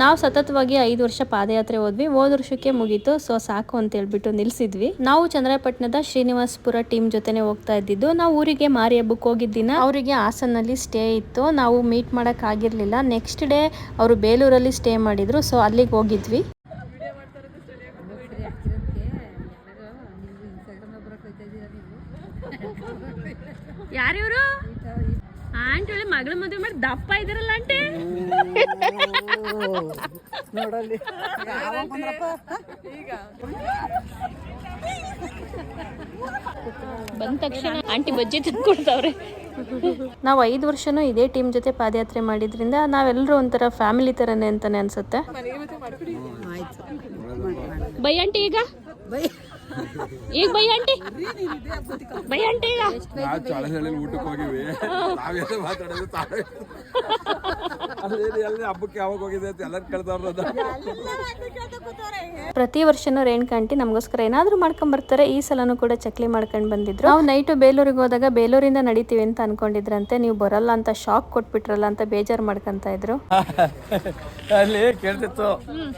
ನಾವು ಸತತವಾಗಿ 5 ವರ್ಷ ಪಾದಯಾತ್ರೆ ಹೋದ್ವಿ. ಹೋದ ವರ್ಷಕ್ಕೆ ಮುಗೀತು, ಸೊ ಸಾಕು ಅಂತ ಹೇಳ್ಬಿಟ್ಟು ನಿಲ್ಸಿದ್ವಿ. ನಾವು ಚಂದ್ರಪಟ್ಟಣದ ಶ್ರೀನಿವಾಸಪುರ ಟೀಮ್ ಜೊತೆನೆ ಹೋಗ್ತಾ ಇದ್ದಿದ್ದು. ನಾವು ಊರಿಗೆ ಮಾರಿ ಹಬ್ಬಕ್ಕೆ ಹೋಗಿದ್ದಿನ ಅವರಿಗೆ ಹಾಸನಲ್ಲಿ ಸ್ಟೇ ಇತ್ತು, ನಾವು ಮೀಟ್ ಮಾಡಕ್ ಆಗಿರ್ಲಿಲ್ಲ. ನೆಕ್ಸ್ಟ್ ಡೇ ಅವರು ಬೇಲೂರಲ್ಲಿ ಸ್ಟೇ ಮಾಡಿದ್ರು, ಸೊ ಅಲ್ಲಿಗೆ ಹೋಗಿದ್ವಿ. ಯಾರಿವರು ಆಂಟಿ? ಒಳ್ಳೆ ಮಗಳ ಮದುವೆ ಮಾಡಿ ದಪ್ಪ ಇದಾರಲ್ಲ ಆಂಟಿ. ನೋಡಲ್ಲಿ ಬಂದ ತಕ್ಷಣ ಆಂಟಿ ಬಜ್ಜಿ ತಂದ್ಕೊಡ್ತಾವ್ರೆ. ನಾವು 5 ವರ್ಷನೂ ಇದೇ ಟೀಮ್ ಜೊತೆ ಪಾದಯಾತ್ರೆ ಮಾಡಿದ್ರಿಂದ ನಾವೆಲ್ಲರೂ ಒಂಥರ ಫ್ಯಾಮಿಲಿ ತರನೇ ಅಂತಾನೆ ಅನ್ಸುತ್ತೆ. ಬೈ ಆಂಟಿ ಈಗ ಈಗ ಬೈ ಆಂಟಿ ಬೈ ಆಂಟಿ ಈಗ ಊಟಕ್ಕೆ ಹೋಗಿವಿ. ಮಾತಾಡೋದು ಹಬ್ಬಕ್ಕೆ ಯಾವಾಗ ಹೋಗಿದೆ ಅಂತ ಎಲ್ಲರೂ ಕೇಳ್ತಾವ್ರ. ಪ್ರತಿ ವರ್ಷನೂ ರೇಣುಕಾ ಆಂಟಿ ನಮಗೋಸ್ಕರ ಏನಾದ್ರೂ ಮಾಡ್ಕೊಂಡ್ ಬರ್ತಾರೆ. ಈ ಸಲನೂ ಕೂಡ ಚಕ್ಲಿ ಮಾಡ್ಕೊಂಡ್ ಬಂದಿದ್ರು. ನಾವು ನೈಟು ಬೇಲೂರಿಗೆ ಹೋದಾಗ ಬೇಲೂರಿಂದ ನಡಿತೀವಿ ಅಂತ ಅನ್ಕೊಂಡಿದ್ರಂತೆ. ನೀವು ಬರಲ್ಲ ಅಂತ ಶಾಕ್ ಕೊಟ್ಬಿಟ್ರಲ್ಲ ಅಂತ ಬೇಜಾರು ಮಾಡ್ಕೊಂತ ಇದ್ರು. ಅಲ್ಲಿ ಕೇಳ್ತಿತ್ತು,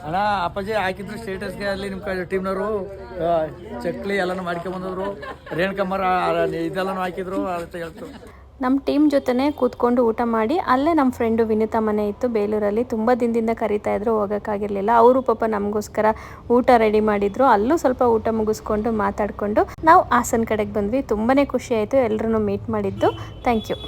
ಅಣ್ಣ ಅಪ್ಪಾಜಿ ಹಾಕಿದ್ರು ಸ್ಟೇಟಸ್ಗೆ, ಅಲ್ಲಿ ನಿಮ್ಮ ಟೀಮ್ನವರು ಚಕ್ಲಿ ಎಲ್ಲಾನು ಮಾಡ್ಕೊಂಡ್ ಬಂದಿದ್ರು, ರೇಣುಕಮ್ಮರ ಇದೆಲ್ಲಾನು ಹಾಕಿದ್ರು ಅಂತ ಹೇಳ್ತು. ನಮ್ಮ ಟೀಮ್ ಜೊತೆನೆ ಕೂತ್ಕೊಂಡು ಊಟ ಮಾಡಿ ಅಲ್ಲೇ ನಮ್ಮ ಫ್ರೆಂಡು ವಿನುತಾ ಮನೆ ಇತ್ತು ಬೇಲೂರಲ್ಲಿ. ತುಂಬ ದಿನದಿಂದ ಕರಿತಾ ಇದ್ರು, ಹೋಗೋಕ್ಕಾಗಿರಲಿಲ್ಲ. ಅವರು ಪಾಪ ನಮಗೋಸ್ಕರ ಊಟ ರೆಡಿ ಮಾಡಿದ್ರು. ಅಲ್ಲೂ ಸ್ವಲ್ಪ ಊಟ ಮುಗಿಸ್ಕೊಂಡು ಮಾತಾಡಿಕೊಂಡು ನಾವು ಹಾಸನ ಕಡೆಗೆ ಬಂದ್ವಿ. ತುಂಬಾ ಖುಷಿ ಆಯಿತು ಎಲ್ಲರೂ ಮೀಟ್ ಮಾಡಿದ್ದು. Thank you.